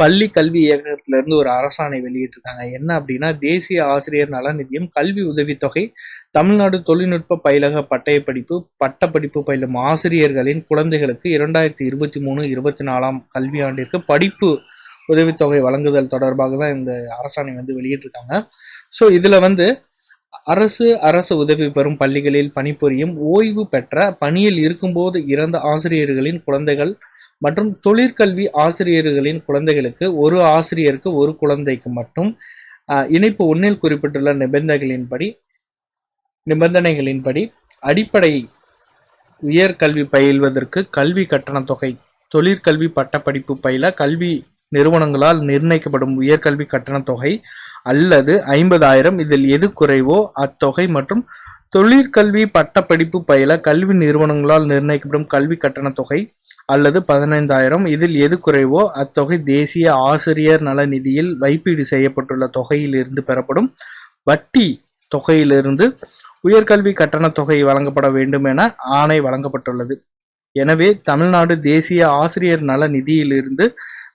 பள்ளி கல்வி இயக்ககத்துல இருந்து ஒரு அரசாணை வெளியிட்டிருக்காங்க. என்ன அப்படின்னா, தேசிய ஆசிரியர் நல நிதியம், கல்வி உதவித்தொகை, தமிழ்நாடு தொழில்நுட்ப பயிலக பட்டயப்படிப்பு, பட்டப்படிப்பு பயிலும் ஆசிரியர்களின் குழந்தைகளுக்கு 2023-24 கல்வியாண்டிற்கு படிப்பு உதவித்தொகை வழங்குதல் தொடர்பாக தான் இந்த அரசாணை வந்து வெளியிட்டிருக்காங்க. ஸோ இதுல வந்து அரசு உதவி பெறும் பள்ளிகளில் பணிபுரியும் ஓய்வு பெற்ற பணியில் இருக்கும்போது இறந்த ஆசிரியர்களின் குழந்தைகள் மற்றும் தொழிற்கல்வி ஆசிரியர்களின் குழந்தைகளுக்கு ஒரு ஆசிரியருக்கு ஒரு குழந்தைக்கு மட்டும் இணைப்பு 1 குறிப்பிட்டுள்ள நிபந்தனைகளின்படி அடிப்படை உயர்கல்வி பயில்வதற்கு கல்வி கட்டண தொகை, தொழிற்கல்வி பட்டப்படிப்பு பயில கல்வி நிறுவனங்களால் நிர்ணயிக்கப்படும் உயர்கல்வி கட்டண தொகை அல்லது 50,000, இதில் எது குறைவோ அத்தொகை மற்றும் தொழிற்கல்வி பட்டப்படிப்பு பயில கல்வி நிறுவனங்களால் நிர்ணயிக்கப்படும் கல்வி கட்டண தொகை அல்லது 15,000, இதில் எது குறைவோ அத்தொகை தேசிய ஆசிரியர் நல நிதியில் வைப்பீடு செய்யப்பட்டுள்ள தொகையில் இருந்து பெறப்படும் வட்டி தொகையிலிருந்து உயர்கல்வி கட்டண தொகை வழங்கப்பட வேண்டும் என ஆணை வழங்கப்பட்டுள்ளது. எனவே தமிழ்நாடு தேசிய ஆசிரியர் நல நிதியிலிருந்து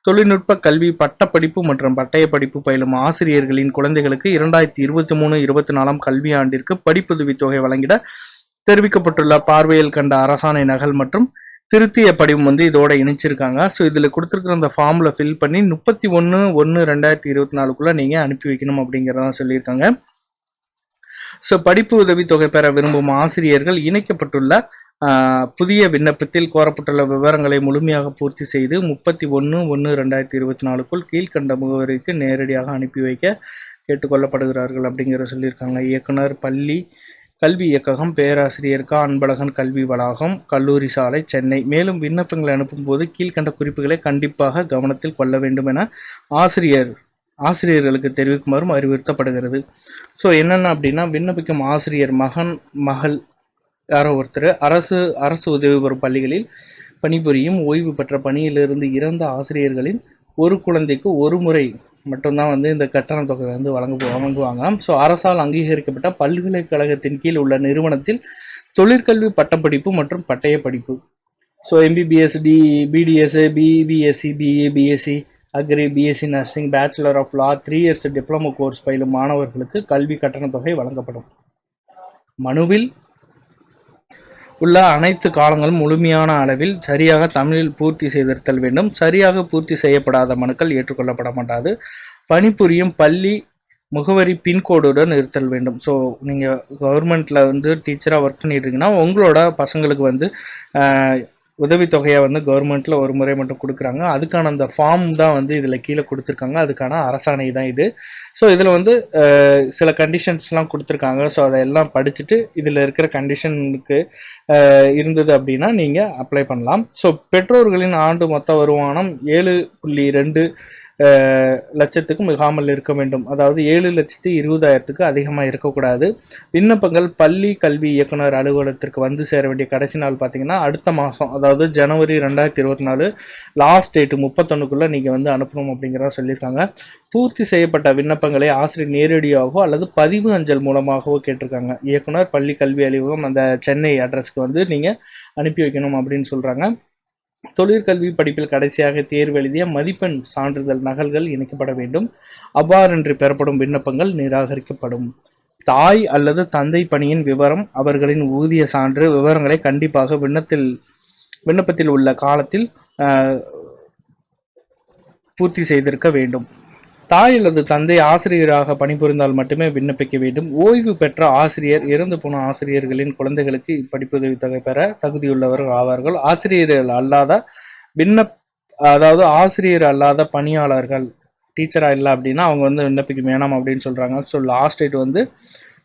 தொழில்நுட்ப கல்வி பட்டப்படிப்பு மற்றும் பட்டய படிப்பு பயிலும் ஆசிரியர்களின் குழந்தைகளுக்கு 2023-24 கல்வியாண்டிற்கு படிப்புதவி தொகை வழங்கிட தெரிவிக்கப்பட்டுள்ள பார்வையில் கண்ட அரசாணை நகல் மற்றும் திருத்திய படிவம் வந்து இதோட இணைச்சிருக்காங்க. ஸோ இதில் கொடுத்துருக்கிற அந்த ஃபார்மில் ஃபில் பண்ணி 31/1/2024 நீங்கள் அனுப்பி வைக்கணும் அப்படிங்கிறதான் சொல்லியிருக்காங்க. ஸோ படிப்பு உதவித்தொகை பெற விரும்பும் ஆசிரியர்கள் இணைக்கப்பட்டுள்ள புதிய விண்ணப்பத்தில் கோரப்பட்டுள்ள விவரங்களை முழுமையாக பூர்த்தி செய்து 31/1/2024 கீழ்கண்ட முகவரிக்கு நேரடியாக அனுப்பி வைக்க கேட்டுக்கொள்ளப்படுகிறார்கள் அப்படிங்கிற சொல்லியிருக்காங்க. இயக்குனர், பள்ளி கல்வி இயக்ககம், பேராசிரியர் க. அன்பழகன், கல்வி வளாகம், கல்லூரி சாலை, சென்னை. மேலும் விண்ணப்பங்களை அனுப்பும் போது கீழ்கண்ட குறிப்புகளை கண்டிப்பாக கவனத்தில் கொள்ள வேண்டும் என ஆசிரியர்களுக்கு தெரிவிக்குமாறும் அறிவுறுத்தப்படுகிறது. ஸோ என்னென்ன அப்படின்னா, விண்ணப்பிக்கும் ஆசிரியர் மகன், மகள் யாரோ ஒருத்தர் அரசு உதவி பெறும் பள்ளிகளில் பணிபுரியும் ஓய்வு பெற்ற பணியிலிருந்து இறந்த ஆசிரியர்களின் ஒரு குழந்தைக்கு ஒரு முறை மட்டும்தான் வந்து இந்த கட்டண தொகை வந்து வழங்குவாங்க. ஸோ அரசால் அங்கீகரிக்கப்பட்ட பல்கலைக்கழகத்தின் கீழ் உள்ள நிறுவனத்தில் தொழிற்கல்வி பட்டப்படிப்பு மற்றும் பட்டய படிப்பு, so MBBS, BDS, BPSC, BA, BSc agri, BSc nursing, bachelor of law, 3 years diploma course பயிலும் மாணவர்களுக்கு கல்வி கட்டண தொகை வழங்கப்படும். மனுவில் உள்ள அனைத்து காலங்களும் முழுமையான அளவில் சரியாக தமிழில் பூர்த்தி செய்திருத்தல் வேண்டும். சரியாக பூர்த்தி செய்யப்படாத மனுக்கள் ஏற்றுக்கொள்ளப்பட மாட்டாது. பணிபுரியும் பள்ளி முகவரி பின்கோடுடன் இருத்தல் வேண்டும். ஸோ நீங்கள் கவர்மெண்ட்டில் வந்து டீச்சராக ஒர்க் பண்ணிட்டு இருக்கீங்கன்னா உங்களோட பசங்களுக்கு வந்து உதவித்தொகையை வந்து கவர்மெண்ட்டில் ஒரு முறை மட்டும் கொடுக்குறாங்க. அதுக்கான அந்த ஃபார்ம் தான் வந்து இதில் கீழே கொடுத்துருக்காங்க. அதுக்கான அரசாணை தான் இது. ஸோ இதில் வந்து சில கண்டிஷன்ஸ்லாம் கொடுத்துருக்காங்க. ஸோ அதையெல்லாம் படிச்சுட்டு இதில் இருக்கிற கண்டிஷனுக்கு இருந்தது அப்படின்னா நீங்கள் அப்ளை பண்ணலாம். ஸோ பெற்றோர்களின் ஆண்டு மொத்த வருமானம் 7.2 லட்சத்துக்கு மிகாமல் இருக்க வேண்டும். அதாவது 7,20,000க்கு அதிகமாக இருக்கக்கூடாது. விண்ணப்பங்கள் பள்ளி கல்வி இயக்குனர் அலுவலகத்திற்கு வந்து சேர வேண்டிய கடைசி நாள் பார்த்தீங்கன்னா அடுத்த மாதம், அதாவது ஜனவரி 2024 லாஸ்ட் டேட் 31க்குள்ளே நீங்கள் வந்து அனுப்பணும் அப்படிங்கிறத சொல்லியிருக்காங்க. பூர்த்தி செய்யப்பட்ட விண்ணப்பங்களை ஆசிரியர் நேரடியாகவோ அல்லது பதிவு அஞ்சல் மூலமாகவோ கேட்டிருக்காங்க. இயக்குனர் பள்ளி கல்வி அலுவலகம் அந்த சென்னை அட்ரஸ்க்கு வந்து நீங்கள் அனுப்பி வைக்கணும் அப்படின்னு சொல்கிறாங்க. தொழிற்கல்வி படிப்பில் கடைசியாக தேர்வு எழுதிய மதிப்பெண் சான்றிதழ் நகல்கள் இணைக்கப்பட வேண்டும். அவ்வாறின்றி பெறப்படும் விண்ணப்பங்கள் நிராகரிக்கப்படும். தாய் அல்லது தந்தை பணியின் விவரம், அவர்களின் ஊதிய சான்று விவரங்களை கண்டிப்பாக விண்ணப்பத்தில் உள்ள காலத்தில் பூர்த்தி செய்திருக்க வேண்டும். தாய் அல்லது தந்தை ஆசிரியராக பணிபுரிந்தால் மட்டுமே விண்ணப்பிக்க வேண்டும். ஓய்வு பெற்ற ஆசிரியர், இறந்து போன ஆசிரியர்களின் குழந்தைகளுக்கு இப்படிப்புதவி தொகை பெற தகுதியுள்ளவர்கள் ஆவார்கள். ஆசிரியர் அல்லாத பணியாளர்கள் டீச்சரா இல்லை அப்படின்னா அவங்க வந்து விண்ணப்பிக்க வேணாம் அப்படின்னு சொல்றாங்க. ஸோ லாஸ்ட் டேட் வந்து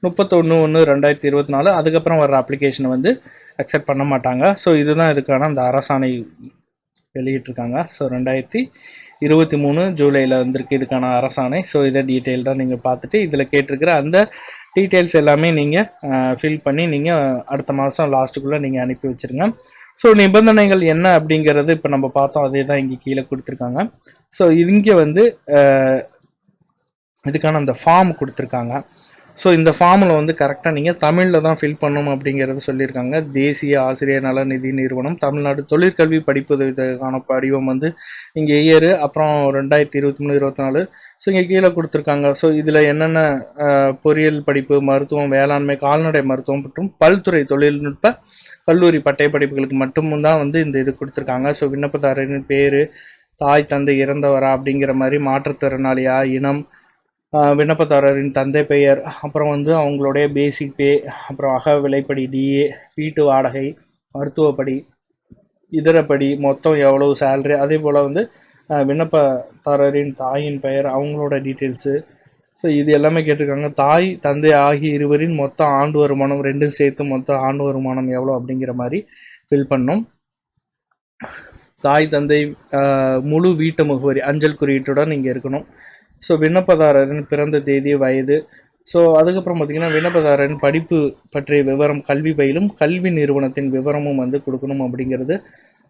31/1/2024. அதுக்கப்புறம் வர்ற அப்ளிகேஷனை வந்து அக்செப்ட் பண்ண மாட்டாங்க. ஸோ இதுதான் இதுக்கான அந்த அரசாணை வெளியிட்டிருக்காங்க. ஸோ 2023 ஜூலையில் வந்திருக்கு இதுக்கான அரசாணை. ஸோ இதை டீட்டெயில்டாக நீங்கள் பார்த்துட்டு இதில் கேட்டிருக்கிற அந்த டீட்டெயில்ஸ் எல்லாமே நீங்கள் ஃபில் பண்ணி நீங்கள் அடுத்த மாதம் லாஸ்ட்டுக்குள்ளே நீங்கள் அனுப்பி வச்சுருங்க. ஸோ நிபந்தனைகள் என்ன அப்படிங்கிறது இப்போ நம்ம பார்த்தோம், அதே தான் இங்கே கீழே கொடுத்துருக்காங்க. ஸோ இங்கே வந்து இதுக்கான அந்த ஃபார்ம் கொடுத்துருக்காங்க. ஸோ இந்த ஃபார்மில் வந்து கரெக்டாக நீங்கள் தமிழில் தான் ஃபில் பண்ணணும் அப்படிங்கிறத சொல்லியிருக்காங்க. தேசிய ஆசிரியர் நல நிதி நிறுவனம் தமிழ்நாடு தொழிற்கல்வி படிப்புதவிக்கான படிவம் வந்து இங்கே இயரு, அப்புறம் 2023-24. ஸோ இங்கே கீழே கொடுத்துருக்காங்க. ஸோ இதில் என்னென்ன பொறியியல் படிப்பு, மருத்துவம், வேளாண்மை, கால்நடை மருத்துவம் மற்றும் பல்துறை தொழில்நுட்ப கல்லூரி பட்டய படிப்புகளுக்கு மட்டும் தான் வந்து இந்த இது கொடுத்துருக்காங்க. ஸோ விண்ணப்பதாரரின் பேர், தாய் தந்தை இறந்தவரா அப்படிங்கிற மாதிரி, மாற்றுத்திறனாளியா, இனம், விண்ணப்பதாரரின் தந்தை பெயர், அப்புறம் வந்து அவங்களுடைய பேசிக் பே, அப்புறம் அக விலைப்படி டிஏ, வீட்டு வாடகை, மருத்துவப்படி, இதரப்படி மொத்தம் எவ்வளவு சேலரி, அதே போல் வந்து விண்ணப்பதாரரின் தாயின் பெயர், அவங்களோட டீட்டெயில்ஸு. ஸோ இது எல்லாமே கேட்டிருக்காங்க. தாய் தந்தை ஆகிய இருவரின் மொத்த ஆண்டு வருமானம், ரெண்டும் சேர்த்து மொத்த ஆண்டு வருமானம் எவ்வளோ அப்படிங்கிற மாதிரி ஃபில் பண்ணணும். தாய் தந்தை முழு வீட்டு முகவரி அஞ்சல் குறியீட்டுடன் இங்கே இருக்கணும். ஸோ விண்ணப்பதாரரின் பிறந்த தேதி, வயது. ஸோ அதுக்கப்புறம் பார்த்தீங்கன்னா விண்ணப்பதாரரின் படிப்பு பற்றிய விவரம், கல்வி பயிலும் கல்வி நிறுவனத்தின் விவரமும் வந்து கொடுக்கணும் அப்படிங்கிறது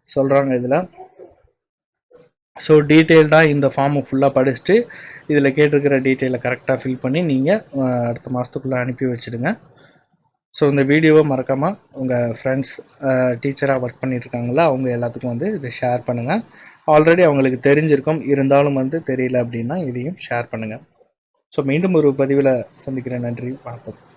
சொல்கிறாங்க இதில். ஸோ டீட்டெயில்டாக இந்த ஃபார்மை ஃபுல்லாக படிச்சுட்டு இதில் கேட்டிருக்கிற டீட்டெயிலை கரெக்டாக ஃபில் பண்ணி நீங்கள் அடுத்த மாதத்துக்குள்ளே அனுப்பி வச்சுடுங்க. ஸோ இந்த வீடியோவை மறக்காமல் உங்கள் ஃப்ரெண்ட்ஸ் டீச்சராக ஒர்க் பண்ணியிருக்காங்களா அவங்க எல்லாத்துக்கும் வந்து இதை ஷேர் பண்ணுங்கள். ஆல்ரெடி அவங்களுக்கு தெரிஞ்சிருக்கும், இருந்தாலும் வந்து தெரியல அப்படின்னா இதையும் ஷேர் பண்ணுங்கள். ஸோ மீண்டும் ஒரு பதிவில் சந்திக்கிறேன். நன்றி, வணக்கம்.